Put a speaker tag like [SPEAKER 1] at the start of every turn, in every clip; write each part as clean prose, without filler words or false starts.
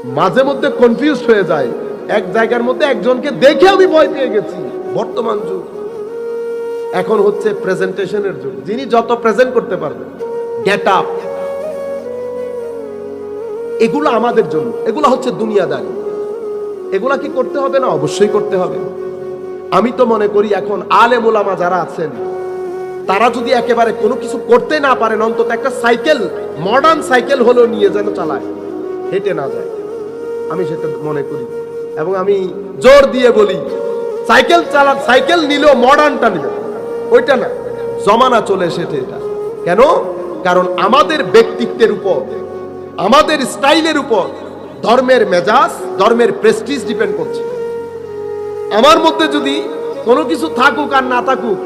[SPEAKER 1] মাঝে মধ্যে কনফিউজ হয়ে যায়, এক জায়গার মধ্যে একজনকে দেখে আমি ভয় পেয়ে গেছি। বর্তমান যুগ এখন হচ্ছে প্রেজেন্টেশনের যুগ, যিনি যত প্রেজেন্ট করতে পারবেন, গেট আপ, এগুলো আমাদের জন্য, এগুলো হচ্ছে দুনিয়াদারি। এগুলা কি করতে হবে না? অবশ্যই করতে হবে। আমি তো মনে করি এখন আলেম ওলামা যারা আছেন তারা যদি একেবারে কোনো কিছু করতে না পারেন, অন্তত একটা সাইকেল, মডার্ন সাইকেল হলেও নিয়ে যেন চালায়, হেঁটে না যায়, আমি সেটা মনে করি। এবং আমি জোর দিয়ে বলি, সাইকেল নিলেও মডার্নটা নিলে, ওইটা না, জমানা চলে এসেছে এটা। কেন? কারণ আমাদের ব্যক্তিত্বের উপর, আমাদের স্টাইলের উপর ধর্মের মেজাজ, ধর্মের প্রেস্টিজ ডিপেন্ড করছে। আমার মধ্যে যদি কোনো কিছু থাকুক আর না থাকুক,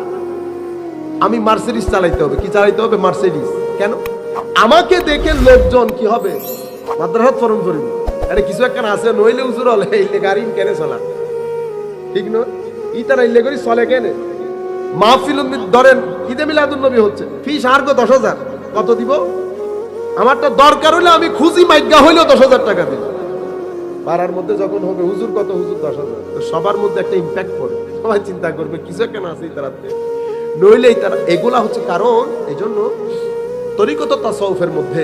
[SPEAKER 1] আমি মার্সিডিজ চালাইতে হবে। কি চালাইতে হবে? মার্সিডিজ। কেন? আমাকে দেখে লোকজন কি হবে? মাদ্রাসাত ফরম করিব, আরে কিছু একটা আছে, নইলে উজুর হলে এইলে গাড়ি কেনে চলা, ঠিক নয়? ইতারা ইল্লে করি চলে কেনে? মাহফিল ধরেন ঈদে মিলাদুন নবী হচ্ছে, ফিস আর 10,000, কত দিব? আমারটা দরকার হইলে আমি খুঁজি মাইগা হইলেও 10,000 টাকা দিব। পাড়ার মধ্যে যখন হবে হুজুর কত, হুজুর 10,000, তো সবার মধ্যে একটা ইম্প্যাক্ট পড়ে, সবাই চিন্তা করবে কিছু কেন আছে তারাতে, নইলেই তারা। এগুলা হচ্ছে কারণ। এই জন্য তরিকত তাসাউফের মধ্যে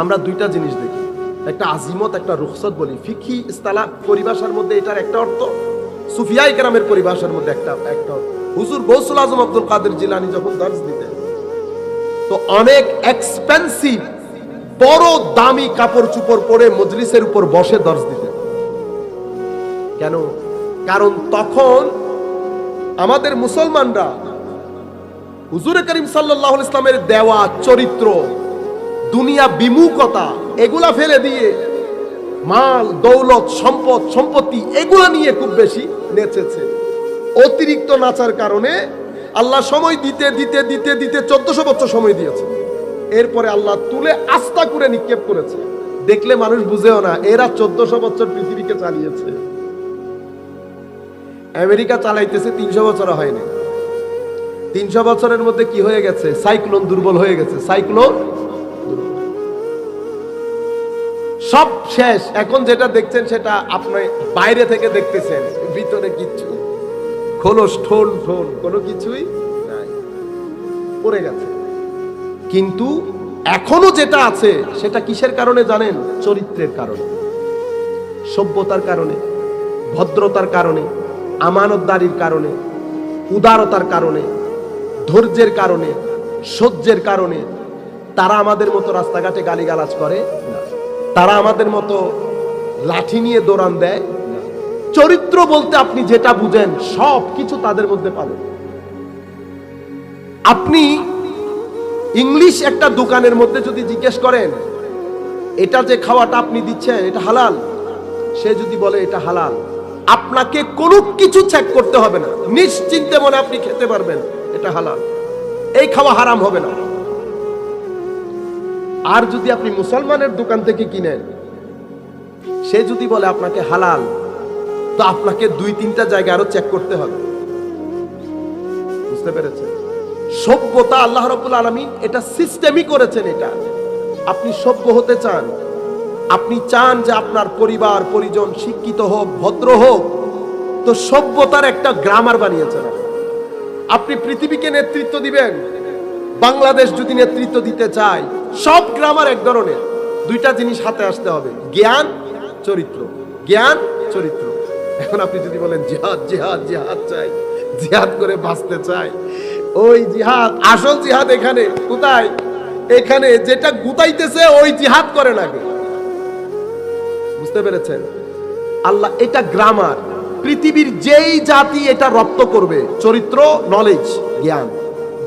[SPEAKER 1] আমরা দুইটা জিনিস দেখি, একটা আজিমত, একটা রুখসত বলি। ফিকহি ইসতিলাহ পরিভাষার মধ্যে এটার একটা অর্থ, সুফিয়ায়ে কেরামের পরিভাষার মধ্যে একটা অর্থ। হুজুর গৌসুল আজম আব্দুল কাদের জিলানী যখন দর্শ দিতেন, তো অনেক এক্সপেন্সিভ বড় দামি কাপড় চুপড় পরে মজলিসের উপর বসে দর্শ দিতেন। কেন? কারণ তখন আমাদের মুসলমানরা হুজুর করিম সাল্লাল্লাহু আলাইহি ইসলামের দেওয়া চরিত্র, দুনিয়া বিমুখতা, এগুলা ফেলে দিয়ে মাল দৌলত, সম্পদ সম্পত্তি এগুলা নিয়ে খুব বেশি নেচেছে। অতিরিক্ত নাচার কারণে আল্লাহ সময় দিতে দিতে দিতে দিতে 1400 বছর সময় দিয়েছে। এরপরে আল্লাহ তুলে আস্থা করে নিক্ষেপ করেছে। দেখলে মানুষ বুঝেও না এরা 1400 বছর পৃথিবীকে চালিয়েছে। আমেরিকা চালাইতেছে 300 বছর হয়নি। 300 বছরের মধ্যে কি হয়ে গেছে? সাইক্লোন দুর্বল হয়ে গেছে। সাইক্লোন সব শেষ। এখন যেটা দেখছেন সেটা আপনি বাইরে থেকে দেখতেছেন, ভিতরে কিচ্ছু খোলস ঠোল ঠোল কোনো কিছুই নাই, পড়ে গেছে। কিন্তু এখনো যেটা আছে সেটা কিসের কারণে জানেন? চরিত্রের কারণে, সভ্যতার কারণে, ভদ্রতার কারণে, আমানতদারির কারণে, উদারতার কারণে, ধৈর্যের কারণে, সহ্যের কারণে। তারা আমাদের মতো রাস্তাঘাটে গালিগালাজ করে না, তারা আমাদের মতো লাঠি নিয়ে দৌড়ান দেয় না। চরিত্র বলতে আপনি যেটা বুঝেন সব কিছু তাদের মধ্যে পাবেন। আপনি ইংলিশ একটা দোকানের মধ্যে যদি জিজ্ঞেস করেন এটা যে খাওয়াটা আপনি দিচ্ছেন এটা হালাল, সে যদি বলে এটা হালাল, আপনাকে কোনো কিছু চেক করতে হবে না, নিশ্চিন্তে মনে আপনি খেতে পারবেন এটা হালাল, এই খাওয়া হারাম হবে না। আর যদি আপনি মুসলমানের দোকান থেকে কিনেন, সে যদি বলে আপনাকে হালাল, তো আপনাকে 2-3টা জায়গা আরো চেক করতে হবে। বুঝতে পেরেছেন? সভ্যতা আল্লাহ রাব্বুল আলামিন এটা সিস্টেমই করেছেন। এটা আপনি সভ্য হতে চান, আপনি চান যে আপনার পরিবার পরিজন শিক্ষিত হোক, ভদ্র হোক, তো সভ্যতার একটা গ্রামার বানিয়েছেন। আপনি পৃথিবীকে নেতৃত্ব দিবেন, বাংলাদেশ যদি নেতৃত্ব দিতে চায়, সব গ্রামার এক ধরনের। দুইটা জিনিস হাতে আসতে হবে, জ্ঞান চরিত্র, জ্ঞান চরিত্র। এখন আপনি যদি বলেন জিহাদ জিহাদ জিহাদ চাই, জিহাদ করে বাঁচতে চাই, ওই জিহাদ, আসল জিহাদ এখানে কোথায়? এখানে যেটা গুতাইতেছে ওই জিহাদ করে নাকি? বুঝতে পেরেছেন? আল্লাহ এটা গ্রামার। পৃথিবীর যেই জাতি এটা রপ্ত করবে, চরিত্র নলেজ জ্ঞান,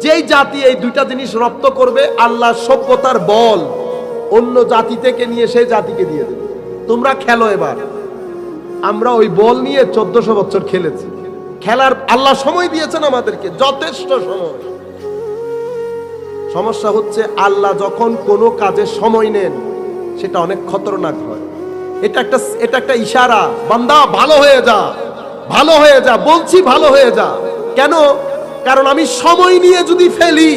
[SPEAKER 1] যেই জাতি এই দুইটা জিনিস রপ্ত করবে, আল্লাহ সভ্যতার বল অন্য জাতি থেকে নিয়ে সেই জাতিকে দিয়ে দেবে। তোমরা খেলো এবার। আমরা ওই বল নিয়ে 1400 বছর খেলেছি। খেলার আল্লাহ সময় দিয়েছেন আমাদেরকে, যথেষ্ট সময়। সমস্যা হচ্ছে আল্লাহ যখন কোনো কাজে সময় নেন সেটা অনেক খতরনাক হয়। এটা একটা ইশারা, বান্দা ভালো হয়ে যা, ভালো হয়ে যা, বলছি ভালো হয়ে যা। কেন? কারণ আমি সময় নিয়ে যদি ফেলি,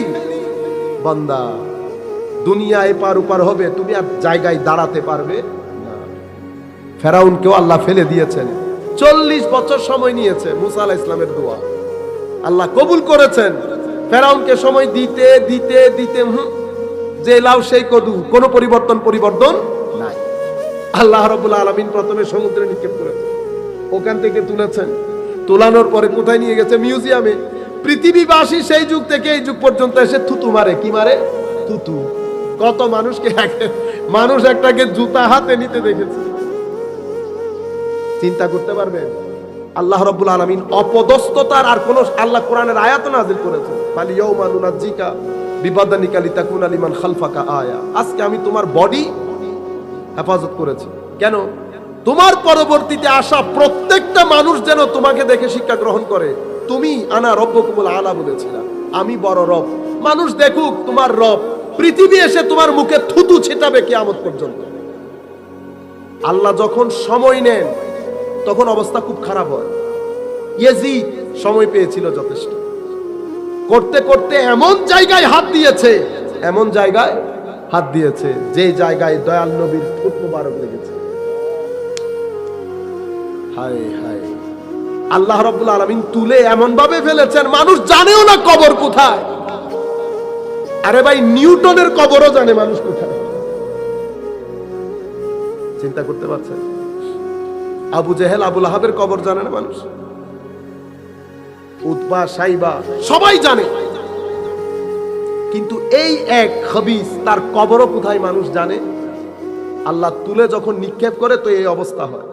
[SPEAKER 1] বান্দা দুনিয়া এপার ওপার হবে, তুমি আর জায়গায় দাঁড়াতে পারবে না। ফেরাউনকেও আল্লাহ ফেলে দিয়েছেন। 40 বছর সময় নিয়েছে মুসা আলাইহিস সালামের দোয়া, আল্লাহ কবুল করেছেন। ফেরাউনকে সময় দিতে দিতে দিতে যে লাউ সেই কদু, কোনো পরিবর্তন নাই। আল্লাহ রাব্বুল আলামিন প্রথমে সমুদ্রে নিক্ষেপ করেছেন, ওখান থেকে তুলেছেন, তোলানোর পরে কোথায় নিয়ে গেছে? মিউজিয়ামে। পৃথিবীবাসী সেই যুগ থেকে এই যুগ পর্যন্ত এসে থুতু মারে। কি মারে? থুতু। কত মানুষ একটাকে জুতা হাতে নিতে দেখেছে। চিন্তা করতে পারবেন? আল্লাহ রাব্বুল আলামিন অপদস্থতার আর কোন, আল্লাহ কোরআনের আয়াত নাযিল করেছেন, ফালি ইয়াউমা নুনাজ্জিকা বিবাদানিকা লিতাকুনা লিমান খালফাকা আয়া। আজকে আমি তোমার বডি হেফাজত করেছি। কেন? তোমার পরবর্তীতে আসা প্রত্যেকটা মানুষ যেন তোমাকে দেখে শিক্ষা গ্রহণ করে। তুমি আনা রব্বুকুমুল আলা বলেছিলাম, আমি বড় রব। মানুষ দেখুক তোমার রব, পৃথিবী এসে তোমার মুখে থুতু ছিটাবে কিয়ামত পর্যন্ত। আল্লাহ যখন সময় নেন তখন অবস্থা খুব খারাপ হয়। ইয়াজিদ সময় পেয়েছিল যথেষ্ট, করতে করতে এমন জায়গায় হাত দিয়েছে যে জায়গায় দয়াল নবীর ঠোঁট মোবারক লেগেছে। হায় হায়, আল্লাহ রাব্বুল আলামিন তুলে এমন ভাবে ফেলেছেন মানুষ জানেও না কবর কোথায়। আরে ভাই, নিউটনের কবরও জানে মানুষ কোথায়। চিন্তা করতে পারছেন? আবু জেহেল, আবু লাহাবের কবর জানে না মানুষ। উতবা, সাইবা সবাই জানে, কিন্তু এই এক খবিস তার কবরও কোথায় মানুষ জানে। আল্লাহ তুলে যখন নিক্ষেপ করে তো এই অবস্থা হয়।